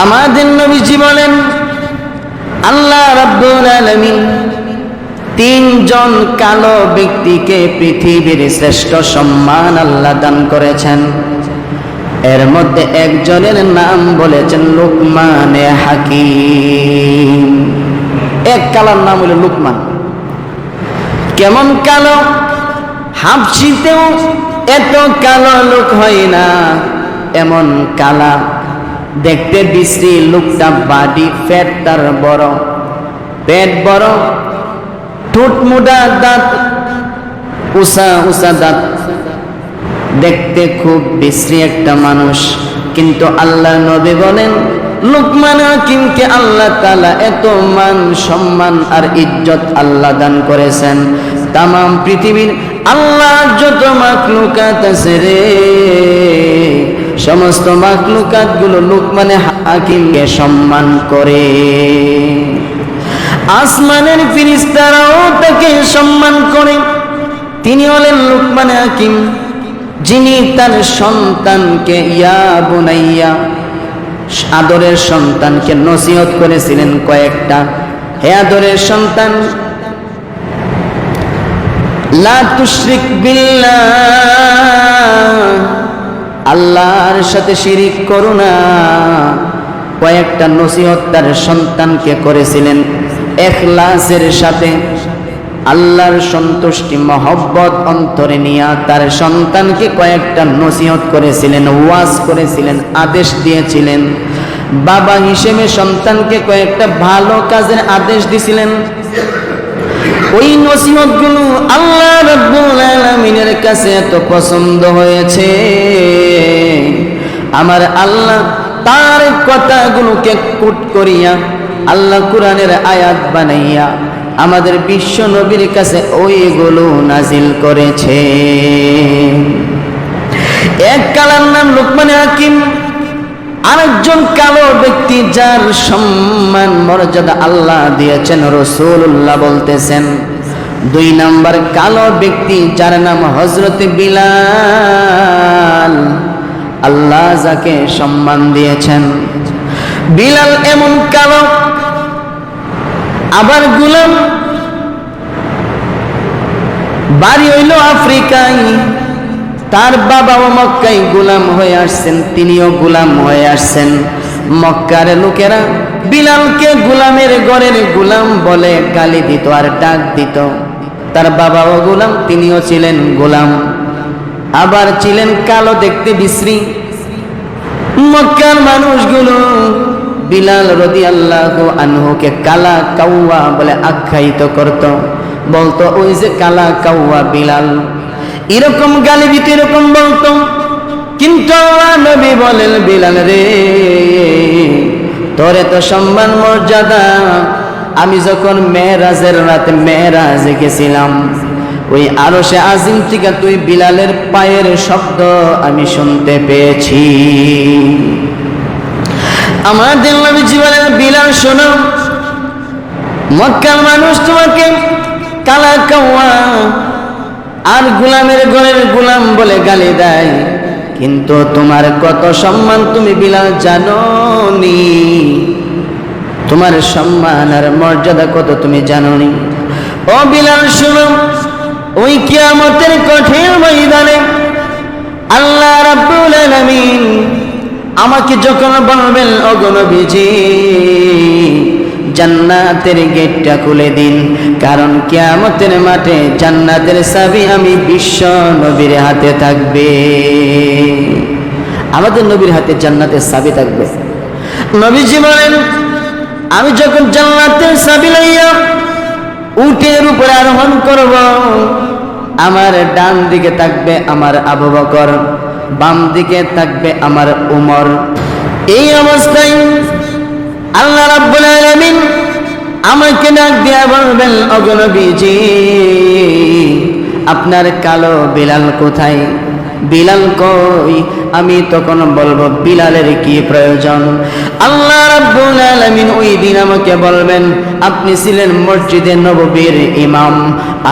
আমাদের নবীজি বলেন, আল্লাহ রাব্বুল আলামিন তিনজন কালো ব্যক্তিকে পৃথিবীর শ্রেষ্ঠ সম্মান আল্লাহ দান করেছেন। এর মধ্যে একজনের নাম বলেছেন লুকমানে হাকিম। এক কালার নাম হলো লুকমান। কেমন কালো? হাবশিতেও এত কালো লোক হয় না, এমন কালা, দেখতে বিশ্রী লোকটা। বাড়ি ফ্যাট তার বড়, পেট বড়, ঠোঁট মোটা, দাঁত উঁচা উঁচা দাঁত, দেখতে খুব বিশ্রী একটা মানুষ। কিন্তু আল্লাহ নবী বলেন, লুকমান হাকিমকে আল্লাহ তাআলা এত মান সম্মান আর ইজ্জত আল্লাহ দান করেছেন। তাম পৃথিবীর আল্লাহ যত মাখলুকাত আছে রে, সমস্ত মাখলুকাত গুলো লুকমানে হাকিমকে সম্মান করে। আসমানের ফেরেশতারাও তাকে সম্মান করে। তিনি হলেন লুকমানে হাকিম, যিনি তার সন্তানকে ইয়া বুনাইয়া, আদরের সন্তানকে নসিহত করেছিলেন কয়েকটা। হে আদরের সন্তান, লা তুশরিক বিল্লাহ, আল্লাহর সাথে শিরিক করো না। কয়েকটা নসিহত তার সন্তানকে করেছিলেন ইখলাসের সাথে, আল্লাহর সন্তুষ্টি মহব্বত অন্তরে নিয়ে তার সন্তানকে কয়েকটা নসিহত করেছিলেন, ওয়াজ করেছিলেন, আদেশ দিয়েছিলেন। বাবা হিসেবে সন্তানকে কয়েকটা ভালো কাজের আদেশ দিয়েছিলেন। ওই নসিহতগুলো আল্লাহ রাব্বুল আলামিনের কাছে এত পছন্দ হয়েছে, আমার আল্লাহ তার কথাগুলোকে কোট করিয়া আল্লাহ কোরআনের আয়াত বানাইয়া আমাদের বিশ্ব নবীর কাছে ওইগুলো নাজিল করেছে। এক কালার নাম লুকমানে হাকিম, আরেকজন কালো ব্যক্তি যার সম্মান মর্যাদা আল্লাহ দিয়েছেন রাসূলুল্লাহ বলতেছেন। দুই নাম্বার কালো ব্যক্তি যার নাম হযরত বিলাল, আল্লাহ যাকে সম্মান দিয়েছেন। বিলাল এমন কালো, আবার গোলাম, বাড়ি হইল আফ্রিকায়, তার বাবাও মক্কায় গোলাম হয়ে আসছেন, তিনিও গোলাম হয়ে আসছেন। মক্কার লোকেরা বিলালকে গোলামের ঘরের গোলাম বলে গালি দিত আর ডাক দিত। তার বাবাও গোলাম, তিনিও ছিলেন গোলাম, আবার ছিলেন কালো, দেখতে বিশ্রী। মক্কার মানুষগুলো বিলাল রাদিয়াল্লাহু আনহুকে কালা কাউয়া বলে আখ্যায়িত করত, বলতো ওই যে কালা কাউয়া বিলাল, এরকম গালি দিত, এরকম বলতো। কিন্তু নবী বলেন, বিলাল রে, তোর এত সম্মান মর্যাদা, আমি যখন মেরাজের রাতে মেরাজে গেছিলাম, ওই আরশে আজিম থেকে তুই বিলালের পায়ের শব্দ আমি শুনতে পেয়েছি। আমাদের নবীজি বলেন, বিলাল শোনো, মক্কার মানুষ তোমাকে কালা কাওয়া আর গোলামের ঘরের গোলাম বলে গালি দেয়, কিন্তু তোমার কত সম্মান তুমি বিলাল জানোনি? তোমার সম্মান আর মর্যাদা কত তুমি জানোনি? ও বিলাল শোনো, ওই কিয়ামতের কঠিন ময়দানে আল্লাহ রাব্বুল আলামিন আমাকে যখন বলবেন, ওগো নবীজি জান্নাতের গেটটা খুলে দিন, কারণ কিয়ামতের মাঠে জান্নাতের চাবি আমি বিশ্ব নবীর হাতে থাকবে। আমাদের নবীর হাতে জান্নাতের চাবি থাকবে। নবীজি বলেন, আমি যখন জান্নাতের চাবি লইয়া উটের উপরে আরোহণ করব, আমার ডান দিকে থাকবে আমার আবু বকর, বাম দিকে থাকবে আমার উমর। এই অবস্থায় আল্লাহ রাব্বুল আলামিন আমাকে ডাক দিয়া বলবেন, ওগো নবীজি আপনার কালো বিলাল কোথায়? বিলাল কই? আমি তখন বলবো বিলালের কি প্রয়োজন? আল্লাহ রাব্বুল আলামিন ওই দিন আমাকে বলবেন, আপনি ছিলেন মসজিদে নববীর ইমাম,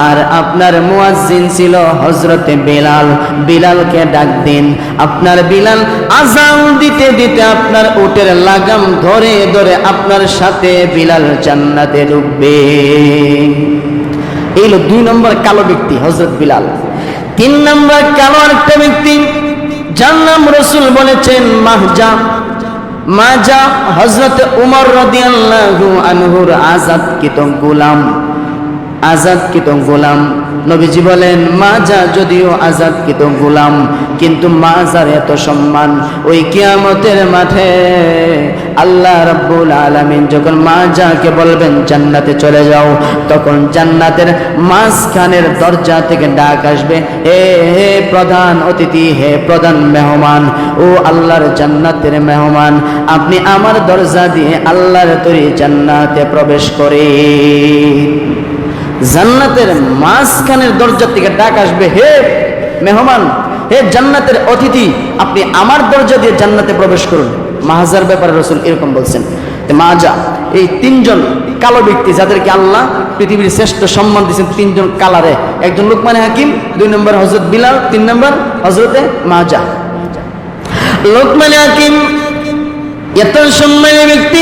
আর আপনার মুয়াজ্জিন ছিল হযরতে বিলাল। বিলালকে ডাক দিন। আপনার বিলাল আযান দিতে দিতে আপনার উটের লাগাম ধরে ধরে আপনার সাথে বিলাল জান্নাতে ঢুকবে। এই হলো 2 নম্বর কালো ব্যক্তি হযরত বিলাল। 3 নম্বর কালো আরেকটা ব্যক্তি, যার নাম রাসূল বলেছেন মাহজা। মাজা হযরত উমর রাদিয়াল্লাহু আনহুর আযাদকৃত গোলাম। আযাদকৃত গোলাম। নবীজি বলেন মাজা যদিও আযাদকৃত গোলাম, কিন্তু মাজার এত সম্মান, ওই কিয়ামতের মাঠে আল্লাহ রাব্বুল আলামিন যখন মাজাকে বলবেন জান্নাতে চলে যাও, তখন জান্নাতের মাঝখানের দরজা থেকে ডাক আসবে, হে হে প্রধান অতিথি, হে প্রধান মেহমান, ও আল্লাহর জান্নাতের মেহমান, আপনি আমার দরজা দিয়ে আল্লাহর তৈরি জান্নাতে প্রবেশ করেন। জান্নাতের মাঝখানের দরজা থেকে ডাক আসবে, হে মেহমান, হে জান্নাতের অতিথি, আপনি আমার দরজা দিয়ে জান্নাতে প্রবেশ করুন। মাহাজার ব্যাপারে রাসূল এরকম বলছেন। মাজা এই 3 জন কালো ব্যক্তি যাদেরকে আল্লাহ পৃথিবীর শ্রেষ্ঠ সম্মান দিয়েছেন, 3 জন কালারে। একজন লোকমানে হাকিম, 2 নম্বর হযরত বিলাল, 3 নম্বর হযরতে মাজা। লোকমানে হাকিম এত সম্মানী ব্যক্তি,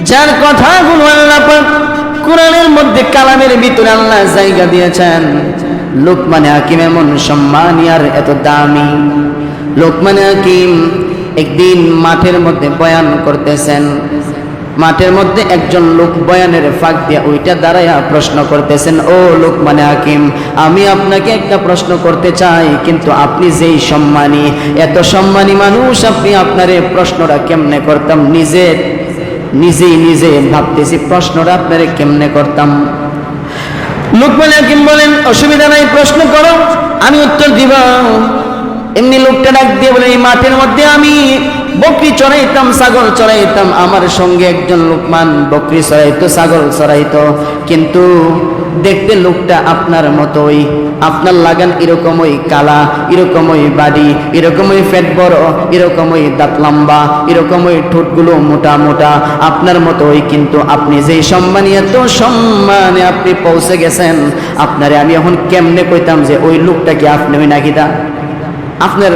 যার কথাগুলো আল্লাহ পাক কোরআনের মধ্যে কালামের ভিতরে আল্লাহ জায়গা দিয়েছেন। লোকমানে হাকিম এমন সম্মানী আর এত দামি। লোকমানে হাকিম একদিন মাঠের মধ্যে বয়ান করতেছেন। মাঠের মধ্যে একজন লোক বয়ানের ফাঁক দিয়ে ওইটা দাঁড়াইয়া প্রশ্ন করতেছেন, ও লোকমানে হাকিম, আমি আপনাকে একটা প্রশ্ন করতে চাই, কিন্তু আপনি যেই সম্মানী, এত সম্মানী মানুষ, আপনি আপনার এই প্রশ্নটা কেমনে করতাম? নিজেই ভাবতেছি প্রশ্নটা আপনারে কেমনে করতাম। লোকমান হাকিম বলেন, অসুবিধা নাই, প্রশ্ন করো, আমি উত্তর দিব। এমনি লোকটা ডাক দিয়ে বলে, এই মাঠের মধ্যে আমি বকরি চড়াইতাম, ছাগল চড়াইতাম, আমার সঙ্গে একজন লোকমান বকরি চড়াইতো, ছাগল চড়াইতো, কিন্তু দেখতে লোকটা আপনার মতোই, আপনার লাগান এরকমই কালা, এরকমই বাড়ি, এরকমই পেট বড়, এরকমই দাঁত লম্বা, এরকমই ঠোঁটগুলো মোটা মোটা, আপনার মতোই, কিন্তু আপনি যেই সম্মানী, এত সম্মানে আপনি পৌঁছে গেছেন, আপনারে আমি এখন কেমনে কইতাম যে ওই লোকটা কি আপনি ওই নাকি? তা আপনার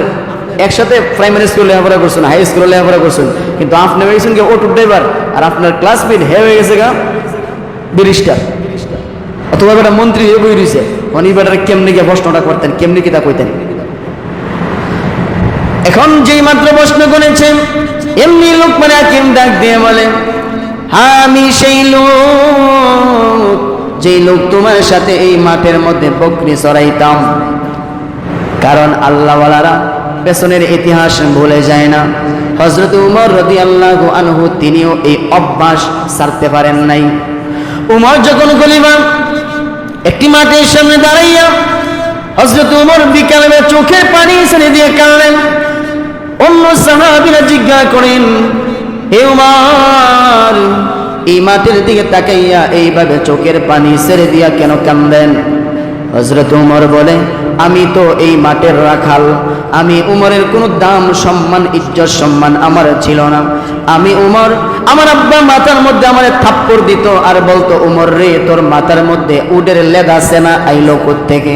একসাথে প্রাইমারি স্কুলে লেখাপড়া করছেন, হাই স্কুলে লেখাপড়া করছেন, কিন্তু আপনি হয়ে গেছেন কি অটো ড্রাইভার, আর আপনার ক্লাসমেট হয়ে গেছে গা ব্যারিস্টার, অথবা একটা মন্ত্রী হয়ে বই রয়েছে। উনি বেটার কেমনি গিয়ে প্রশ্নটা করতেন, কেমনি কি তা কইতেন? এখন যেই মাত্র প্রশ্ন করেছেন, এমনি লোকমান হাকিম ডাক দিয়ে বলে, হ্যাঁ আমি সেই লোক, যেই লোক তোমার সাথে এই মাঠের মধ্যে বকরি চড়াইতাম। কারণ আল্লাহওয়ালারা পেছনের ইতিহাস ভুলে যায় না। হযরত উমর রাদিয়াল্লাহু আনহু তিনিও এই অভ্যাস ছাড়তে পারেন নাই। উমর যখন খলিফা, একটি মাঠের সামনে দাঁড়াইয়া হযরত উমর বিকালে চোখের পানি ছেড়ে দিয়ে কাঁদলেন। অন্য সাহাবীরা জিজ্ঞাসা করেন, হে উমর, এই মাঠের দিকে তাকাইয়া এইভাবে চোখের পানি ছেড়ে দিয়া কেন কাঁদেন? হযরত উমর বলে, আমি তো এই মাঠের রাখাল, আমি উমরের কোনো দাম সম্মান ইজ্জত সম্মান আমার ছিল না। আমি উমর, আমার আব্বা মাথার মধ্যে আমার থাপ্পড় দিত আর বলতো, উমর রে, তোর মাথার মধ্যে উটের লেদা সেনা আইলো কোত্থেকে?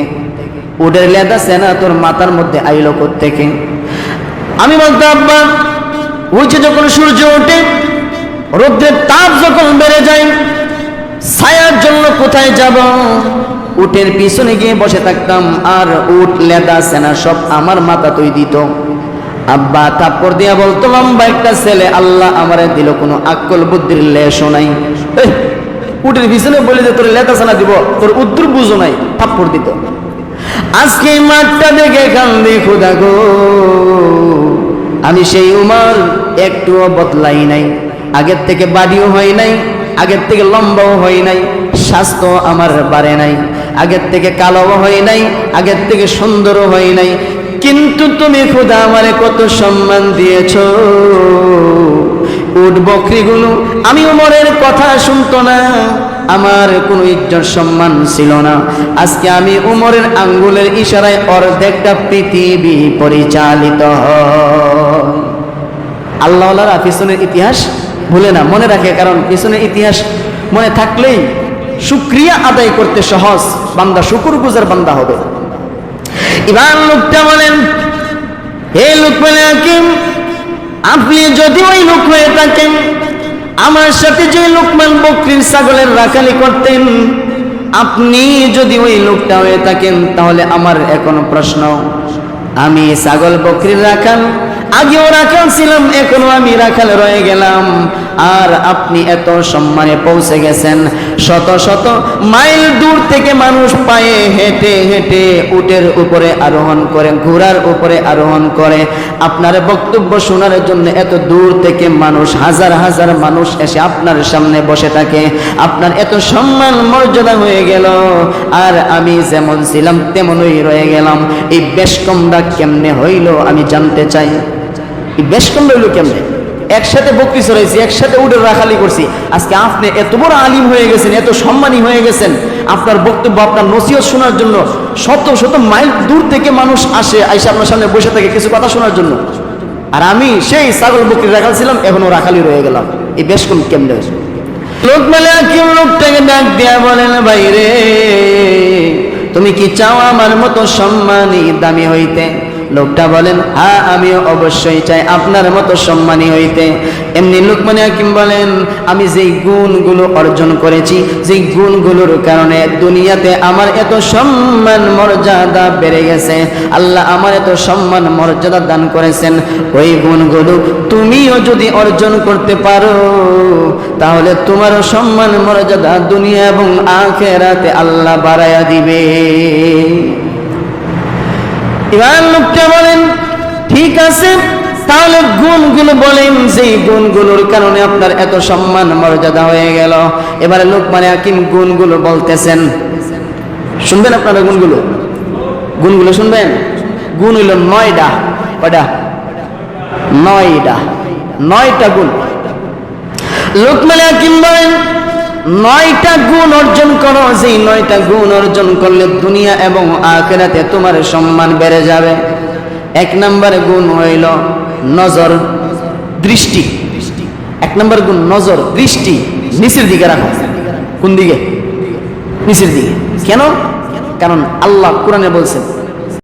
উটের লেদা সেনা তোর মাথার মধ্যে আইলো কোত্থেকে? আমি বলতো, আব্বা, ওই যে যখন সূর্য ওঠে, রৌদ্রের তাপ যখন বেড়ে যায়, ছায়ার জন্য কোথায় যাব? উটের পিছনে গিয়ে বসে থাকতাম, আর উট লেদা সেনা সব আমার মাথা তুই দিত। আব্বা থাপ্পড় দিয়া বলতো, লম্বা একটা ছেলে, আল্লাহ আমারে দিল, কোনো আকল বুদ্ধির লেশও নাই। উটের পিছনে বলে যে তোর লেদা সেনা দিব, তোর উত্তর বুঝো নাই, থাপ্পড় দিত। আজকে মাঠটা দেখে কান্দি, খোদা গো, আমি সেই উমর একটুও বদলাই নাই। আগের থেকে বাড়িও হয় নাই, আগের থেকে লম্বাও হয় নাই, স্বাস্থ্য আমার বাড়ে নাই, আগের থেকে কালোও হয় নাই, আগের থেকে সুন্দরও হয় নাই, কিন্তু তুমি খোদা আমারে কত সম্মান দিয়েছো। উট বকরিগুলো আমি উমরের কথা শুনতো না, আমার কোনো ইজ্জত সম্মান ছিল না। আজকে আমি উমরের আঙ্গুলের ইশারায় অর্ধেকটা পৃথিবী পরিচালিত হয়। আল্লাহওয়ালারা পিছনের ইতিহাস ভুলে না, মনে রাখে, কারণ পিছনের ইতিহাস মনে থাকলেই শুকরিয়া আদায় করতে সহজ, বান্দা শুকরগুজার বান্দা হবে। এবার লোকটা বলেন, হে লুকমান হাকিম, আপনি যদি ওই লোক হয়ে থাকেন, আমার সাথে যে লোকমান বকরির ছাগলের রাখালি করতেন, আপনি যদি ওই লোকটা হয়ে থাকেন, তাহলে আমার এখন প্রশ্ন, আমি ছাগল বকরির রাখাল, আগেও রাখাল ছিলাম, এখনো আমি রাখাল রয়ে গেলাম, আর আপনি এত সম্মানে পৌঁছে গেছেন, শত শত মাইল দূর থেকে মানুষ পায়ে হেঁটে হেঁটে উটের উপরে আরোহণ করে, ঘোড়ার উপরে আরোহণ করে আপনার বক্তব্য শোনার জন্য এত দূর থেকে মানুষ, হাজার হাজার মানুষ এসে আপনার সামনে বসে থাকে, আপনার এত সম্মান মর্যাদা হয়ে গেল, আর আমি যেমন ছিলাম তেমনই রয়ে গেলাম। এই বেশ কমটা কেমনে হইল আমি জানতে চাই। এই বেশ কম হইল কেমনে? একসাথে বকরি চড়াইছি, একসাথে উটের রাখালি করছি, আজকে আপনি এত বড় আলিম হয়ে গেছেন, এত সম্মানী হয়ে গেছেন, আপনার বক্তব্য, আপনার নসিহত শোনার জন্য শত শত মাইল দূর থেকে মানুষ আসে, আইসা আপনার সামনে বসে থাকে কিছু কথা শোনার জন্য, আর আমি সেই ছাগল বকরি রাখাল ছিলাম, এখনো রাখালি রয়ে গেলাম। এই বেশ কম কেমনে হয়েছে? লোকমানে হাকিম লোকটাকে ডাক দিয়া বলেন, ভাই রে, তুমি কি চাও আমার মতো সম্মানী দামি হইতে? লোকটা বলেন, হ্যাঁ, আমিও অবশ্যই চাই আপনার মতো সম্মানী হইতে। এমনি লোকমান হাকিম বলেন, আমি যেই গুণগুলো অর্জন করেছি, যেই গুণগুলোর কারণে দুনিয়াতে আমার এত সম্মান মর্যাদা বেড়ে গেছে, আল্লাহ আমার এত সম্মান মর্যাদা দান করেছেন, ওই গুণগুলো তুমিও যদি অর্জন করতে পারো, তাহলে তোমারও সম্মান মর্যাদা দুনিয়া এবং আখিরাতে আল্লাহ বাড়ায়া দিবে। এবার লোকটা বলেন, ঠিক আছে, তাহলে গুণগুলো বলেন, যেই গুণগুলোর কারণে আপনার এত সম্মান মর্যাদা হয়ে গেল। এবারে লোকমান হাকিম গুণগুলো বলতেছেন, শুনবেন আপনারা গুণগুলো? গুণগুলো শুনবেন? গুণ হইল 9টা। কয়টা? 9টা। 9টা গুণ। লোকমান হাকিম বলেন, 9টা গুণ অর্জন করো, যেই 9টা গুণ অর্জন করলে দুনিয়া এবং আখিরাতে তোমার সম্মান বেড়ে যাবে। 1 নম্বর গুণ হইল নজর, দৃষ্টি। 1 নম্বর গুণ নজর, দৃষ্টি নিচের দিকে রাখো। কোন দিকে? নিচের দিকে। কেন? কারণ আল্লাহ কোরআনে বলছেন,